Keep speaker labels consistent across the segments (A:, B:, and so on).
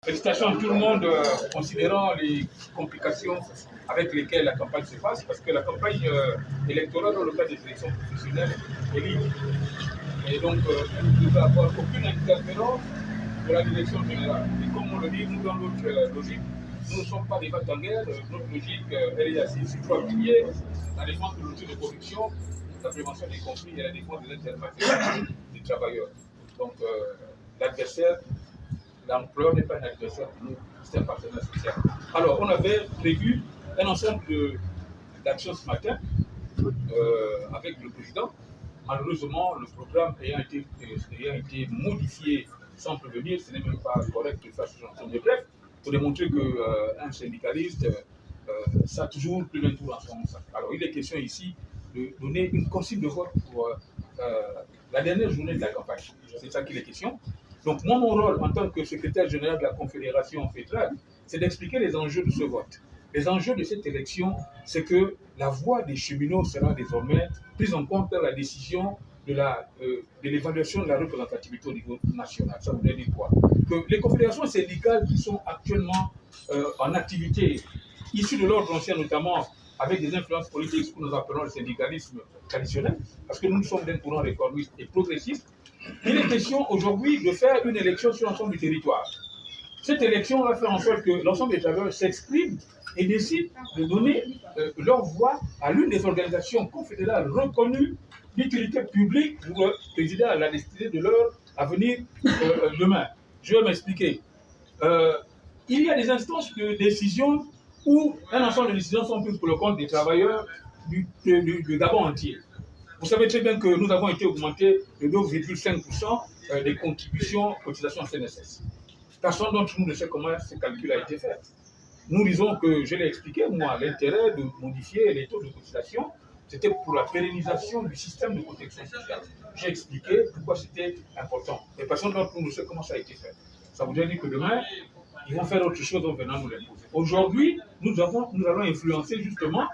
A: Félicitations à tout le monde, considérant les complications avec lesquelles la campagne se passe, parce que la campagne électorale dans le cadre des élections professionnelles est libre. Et donc, elle ne devait avoir aucune interférence de la direction générale. Et comme on le dit, nous, dans notre logique, nous ne sommes pas des battes en guerre. Notre logique, elle est assise sur trois piliers: la défense de l'outil de production, la prévention des conflits et la défense des intérêts matériels des travailleurs. Donc, l'adversaire, l'employeur n'est pas un adversaire pour nous, c'est un partenaire social. Alors, on avait prévu un ensemble d'actions ce matin avec le président. Malheureusement, le programme ayant été modifié sans prévenir, ce n'est même pas correct de faire ce genre de bref, pour démontrer qu'un syndicaliste, ça a toujours plus d'un tour en son sac. Alors, il est question ici de donner une consigne de vote pour la dernière journée de la campagne. C'est ça qu'il est question. Donc, moi, mon rôle en tant que secrétaire général de la Confédération fédérale, c'est d'expliquer les enjeux de ce vote. Les enjeux de cette élection, c'est que la voix des cheminots sera désormais prise en compte dans la décision de l'évaluation de la représentativité au niveau national. Ça voudrait dire quoi? Que les confédérations syndicales qui sont actuellement en activité, issues de l'ordre ancien notamment, avec des influences politiques, ce que nous appelons le syndicalisme traditionnel, parce que nous sommes d'un courant réformiste et progressiste, il est question aujourd'hui de faire une élection sur l'ensemble du territoire. Cette élection va faire en sorte que l'ensemble des travailleurs s'expriment et décident de donner leur voix à l'une des organisations confédérales reconnues d'utilité publique pour présider à la destinée de leur avenir demain. Je vais m'expliquer. Il y a des instances de décision où un ensemble de décisions sont prises pour le compte des travailleurs du Gabon entier. Vous savez très bien que nous avons été augmentés de 2,5% des contributions, cotisations CNSS. Personne d'entre nous ne sait comment ce calcul a été fait. Nous disons que, je l'ai expliqué, moi, l'intérêt de modifier les taux de cotisation, c'était pour la pérennisation du système de protection sociale. J'ai expliqué pourquoi c'était important. Et personne d'entre nous ne sait comment ça a été fait. Ça voudrait dire que demain, ils vont faire autre chose en venant nous l'imposer. Aujourd'hui, nous allons influencer justement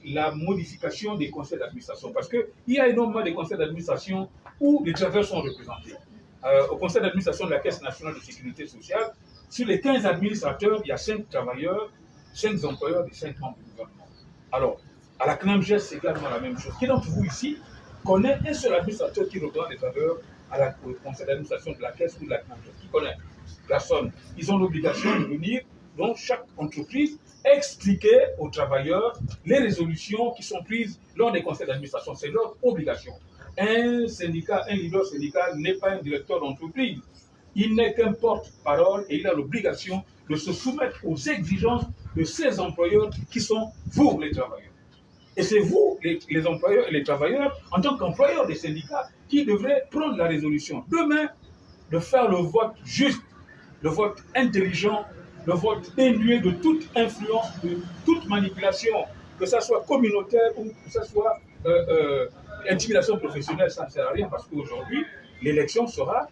A: la modification des conseils d'administration. Parce qu'il y a énormément de conseils d'administration où les travailleurs sont représentés. Au conseil d'administration de la Caisse nationale de sécurité sociale, sur les 15 administrateurs, il y a 5 travailleurs, 5 employeurs et 5 membres du gouvernement. Alors, à la CNAMGES, c'est également la même chose. Qui d'entre vous ici connaît un seul administrateur qui représente les travailleurs au conseil d'administration de la Caisse ou de la CNAMGES? Qui connaît? Personne. Ils ont l'obligation de venir, dans chaque entreprise, expliquer aux travailleurs les résolutions qui sont prises lors des conseils d'administration. C'est leur obligation. Un syndicat, un leader syndical n'est pas un directeur d'entreprise. Il n'est qu'un porte-parole et il a l'obligation de se soumettre aux exigences de ses employeurs qui sont vous, les travailleurs. Et c'est vous, les employeurs et les travailleurs, en tant qu'employeurs des syndicats, qui devrez prendre la résolution demain de faire le vote juste, le vote intelligent, le vote dénué de toute influence, de toute manipulation, que ça soit communautaire ou que ça soit intimidation professionnelle, ça ne sert à rien parce qu'aujourd'hui, l'élection sera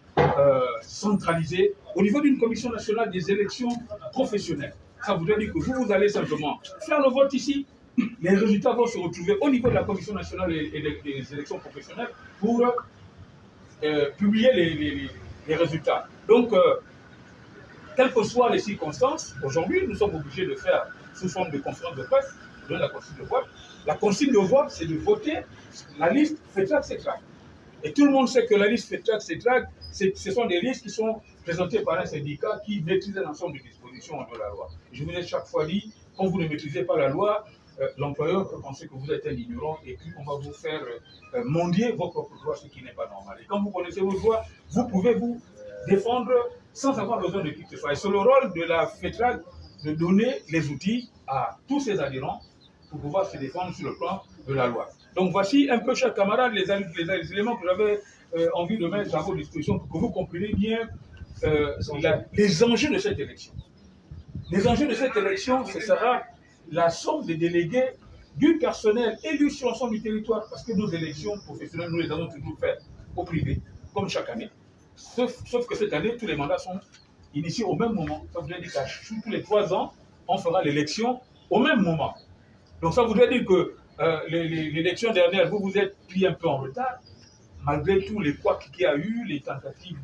A: centralisée au niveau d'une commission nationale des élections professionnelles. Ça voudrait dire que vous allez simplement faire le vote ici, les résultats vont se retrouver au niveau de la commission nationale des élections professionnelles pour publier les résultats. Donc, quelles que soient les circonstances, aujourd'hui, nous sommes obligés de faire sous forme de conférence de presse, de la consigne de vote. La consigne de vote, c'est de voter la liste FETRAC-CETRAC. Et tout le monde sait que la liste FETRAC-CETRAC, ce sont des listes qui sont présentées par un syndicat qui maîtrise un ensemble de dispositions de la loi. Je vous ai chaque fois dit, quand vous ne maîtrisez pas la loi, l'employeur peut penser que vous êtes un ignorant et puis on va vous faire mendier vos propres droits, ce qui n'est pas normal. Et quand vous connaissez vos droits, vous pouvez vous défendre sans avoir besoin de qui que ce soit. Et c'est le rôle de la FETRAC de donner les outils à tous ses adhérents pour pouvoir se défendre sur le plan de la loi. Donc voici un peu, chers camarades, les éléments que j'avais envie de mettre à vos dispositions pour que vous compreniez bien les enjeux de cette élection. Les enjeux de cette élection, ce sera la somme des délégués du personnel élu sur l'ensemble du territoire, parce que nos élections professionnelles, nous les avons toujours faites au privé, comme chaque année. Sauf que cette année, tous les mandats sont initiés au même moment. Ça voudrait dire qu'à tous les 3 ans, on fera l'élection au même moment. Donc ça voudrait dire que l'élection dernière, vous vous êtes pris un peu en retard, malgré tous les couacs qu'il y a eu, les tentatives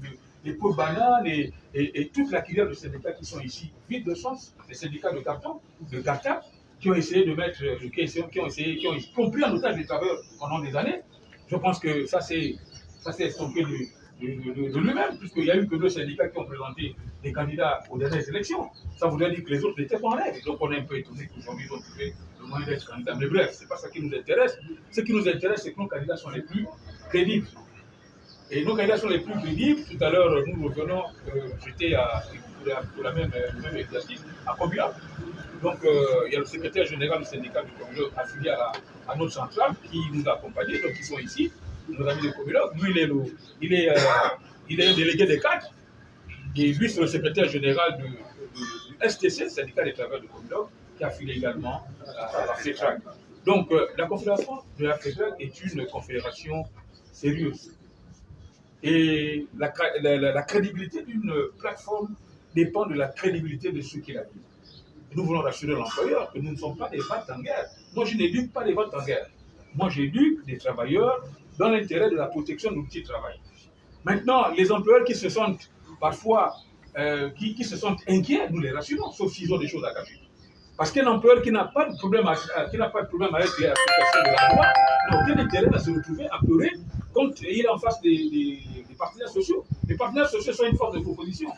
A: les pots bananes et toute la filière de syndicats qui sont ici vide de sens, les syndicats de carton, de cartable, qui ont essayé de mettre, qui ont pris en otage les travailleurs pendant des années. Je pense que ça s'est estompé de lui-même, puisqu'il n'y a eu que 2 syndicats qui ont présenté des candidats aux dernières élections. Ça voudrait dire que les autres n'étaient pas en règle. Donc on est un peu étonné qu'aujourd'hui ils ont trouvé le moyen d'être candidats. Mais bref, ce n'est pas ça qui nous intéresse. Ce qui nous intéresse, c'est que nos candidats sont les plus crédibles. Et nos candidats sont les plus crédibles. Tout à l'heure, nous revenons, j'étais pour la même exercice à Kobia. Donc, il y a le secrétaire général du syndicat du Congo affilié à notre centrale qui nous a accompagnés, donc ils sont ici, nos amis de Comilog. Lui, il est un délégué des cadres, et lui, c'est le secrétaire général du STC, syndicat des travailleurs de Comilog, qui est affilié également à la FETRAC. Donc, la confédération de la FETRAC est une confédération sérieuse. Et la crédibilité d'une plateforme dépend de la crédibilité de ceux qui la vivent. Nous voulons rassurer l'employeur que nous ne sommes pas des ventes en guerre. Moi, je n'éduque pas les ventes en guerre. Moi, j'éduque des travailleurs dans l'intérêt de la protection de l'outil de travail. Maintenant, les employeurs qui se sentent parfois qui se sentent inquiets, nous les rassurons, sauf s'ils ont des choses à cacher. Parce qu'un employeur qui n'a pas de problème avec l'application de la loi n'a aucun intérêt à se retrouver apeuré quand il est en face des partenaires sociaux. Les partenaires sociaux sont une force de proposition.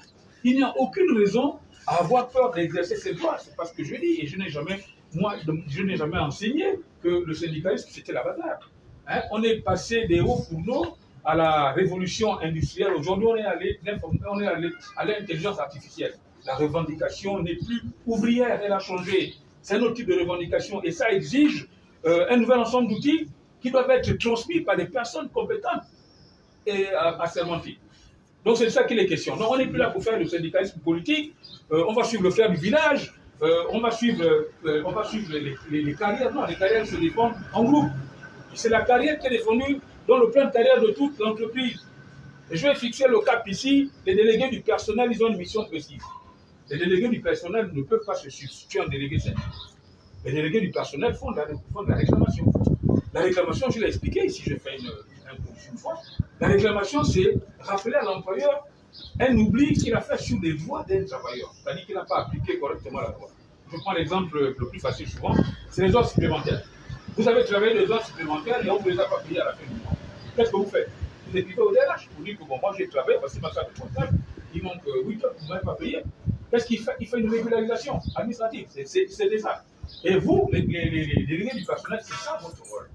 A: Il n'y a aucune raison à avoir peur d'exercer ses droits. C'est pas ce que je dis. Et je n'ai jamais enseigné que le syndicalisme, c'était la bagarre. Hein? On est passé des hauts fourneaux à la révolution industrielle. Aujourd'hui, on est allé à l'intelligence artificielle. La revendication n'est plus ouvrière, elle a changé. C'est un autre type de revendication. Et ça exige un nouvel ensemble d'outils qui doivent être transmis par des personnes compétentes et assermenties. Donc c'est de ça qu'il est question. Donc on n'est plus là pour faire le syndicalisme politique, on va suivre le fer du village, on va suivre les carrières. Non, les carrières se défendent en groupe. C'est la carrière qui est défendue dans le plan de carrière de toute l'entreprise. Et je vais fixer le cap ici, les délégués du personnel, ils ont une mission précise. Les délégués du personnel ne peuvent pas se substituer en délégués syndicaux. Les délégués du personnel font de la réclamation. La réclamation, je l'ai expliqué ici, je fais une fois. La réclamation, c'est rappeler à l'employeur un oubli qu'il a fait sur les droits d'un travailleur. C'est-à-dire qu'il n'a pas appliqué correctement la loi. Je prends l'exemple le plus facile souvent, c'est les heures supplémentaires. Vous avez travaillé des heures supplémentaires et on ne vous les a pas payées à la fin du mois. Qu'est-ce que vous faites? Vous écrivez au DRH pour dire que bon, moi j'ai travaillé, parce que c'est ma carte de comptable, il manque 8 heures, vous ne m'avez pas payé. Qu'est-ce qu'il fait? Il fait une régularisation administrative, c'est déjà. Et vous, les délégués du personnel, c'est ça votre rôle.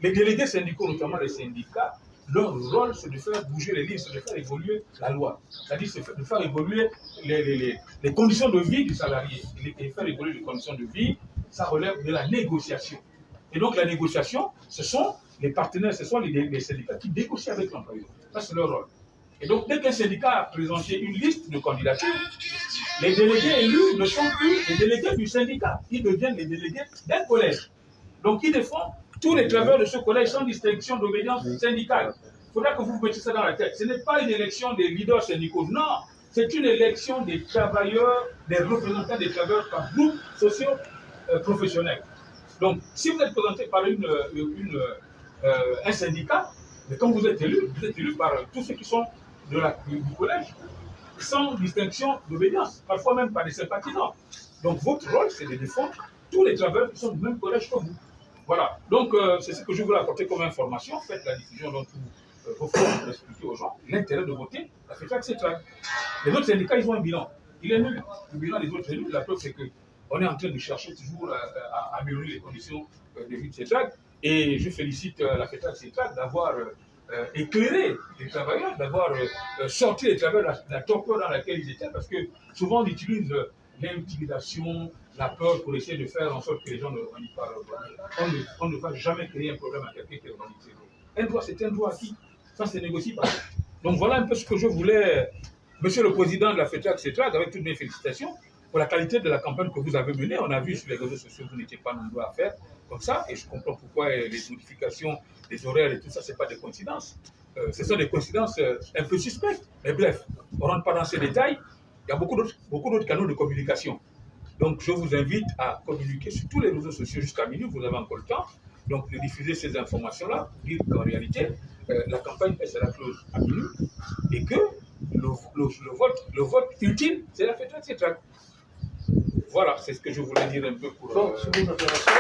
A: Les délégués syndicaux, notamment les syndicats, leur rôle, c'est de faire bouger les lignes, c'est de faire évoluer la loi. C'est-à-dire de faire évoluer les conditions de vie du salarié. Et faire évoluer les conditions de vie, ça relève de la négociation. Et donc la négociation, ce sont les partenaires, ce sont les syndicats qui négocient avec l'employeur. Ça, c'est leur rôle. Et donc, dès qu'un syndicat a présenté une liste de candidatures, les délégués élus ne sont plus les délégués du syndicat. Ils deviennent les délégués d'un collège. Donc, ils défendent tous les travailleurs de ce collège sans distinction d'obédience syndicale. Il faudra que vous mettiez ça dans la tête. Ce n'est pas une élection des leaders syndicaux. Non, c'est une élection des travailleurs, des représentants des travailleurs par groupe socio-professionnel. Donc, si vous êtes présenté par un syndicat, mais quand vous êtes élu par tous ceux qui sont du collège, sans distinction d'obédience, parfois même par des sympathisants. Donc, votre rôle, c'est de défendre tous les travailleurs qui sont du même collège que vous. Voilà. Donc, c'est ce que je voulais apporter comme information. Faites la diffusion dans tous vos forums pour expliquer aux gens l'intérêt de voter. La FETRAC, c'est ça. Les autres syndicats, ils ont un bilan. Il est nul. Le bilan des autres est nul. La preuve, c'est qu'on est en train de chercher toujours à améliorer les conditions de vie de FETRAC. Et je félicite la FETRAC d'avoir éclairer les travailleurs, d'avoir sorti les travailleurs de la torpeur dans laquelle ils étaient, parce que souvent on utilise l'intimidation, la peur pour essayer de faire en sorte que les gens ne revendiquent pas leur droit. On ne va jamais créer un problème à quelqu'un qui revendique ses droits. Un droit, c'est un droit acquis. Ça, se négocie pas. Donc voilà un peu ce que je voulais, Monsieur le Président de la FETRAC, avec toutes mes félicitations pour la qualité de la campagne que vous avez menée. On a vu sur les réseaux sociaux que vous n'étiez pas nombreux à faire comme ça, et je comprends pourquoi les modifications, les horaires et tout ça, ce n'est pas des coïncidences. Ce sont des coïncidences un peu suspectes. Mais bref, on ne rentre pas dans ces détails. Il y a beaucoup d'autres canaux de communication. Donc je vous invite à communiquer sur tous les réseaux sociaux jusqu'à minuit, vous avez encore le temps. Donc de diffuser ces informations-là, pour dire qu'en réalité, la campagne sera close à minuit et que le vote ultime, c'est la FETRAC CETRAC. Voilà, c'est ce que je voulais dire un peu pour...
B: Seconde intervention.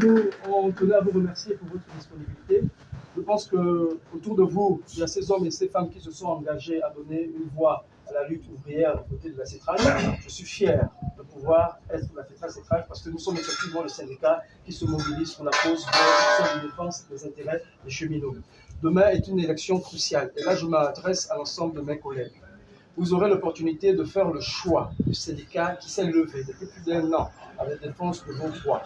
B: Nous, on tenait à vous remercier pour votre disponibilité. Je pense qu'autour de vous, il y a ces hommes et ces femmes qui se sont engagés à donner une voix à la lutte ouvrière aux côtés de la CETRAC. Je suis fier de pouvoir être la FETRAC parce que nous sommes effectivement le syndicat qui se mobilise pour la cause de défense des intérêts des cheminots. Demain est une élection cruciale et là je m'adresse à l'ensemble de mes collègues. Vous aurez l'opportunité de faire le choix du syndicat qui s'est levé depuis plus d'1 an à la défense de vos droits.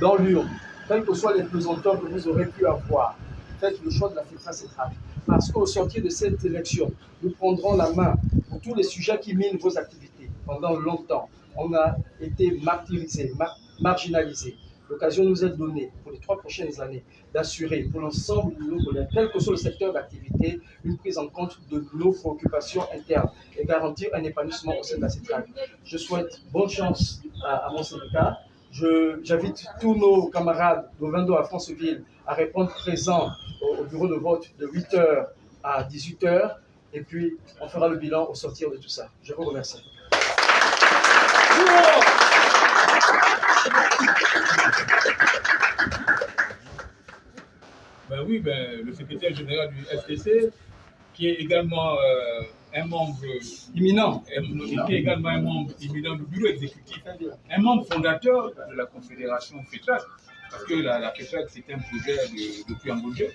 B: Dans l'urne, quels que soient les pesanteurs que vous aurez pu avoir, faites le choix de la FETRAC CETRAC. Parce qu'au sortir de cette élection, nous prendrons la main pour tous les sujets qui minent vos activités. Pendant longtemps, on a été martyrisés, marginalisés. L'occasion nous est donnée pour les 3 prochaines années d'assurer pour l'ensemble de nos collègues, quel que soit le secteur d'activité, une prise en compte de nos préoccupations internes et garantir un épanouissement au sein de la CETRAC. Je souhaite bonne chance à mon syndicat. J'invite tous nos camarades d'Ovendo à Franceville à répondre présent au bureau de vote de 8h à 18h et puis on fera le bilan au sortir de tout ça. Je vous remercie.
A: Ben oui, le secrétaire général du FTC, qui est également un membre
B: imminent,
A: qui est également un membre imminent du bureau exécutif, un membre fondateur de la Confédération FETRAC, parce que la FETRAC c'est un projet depuis Ambojé.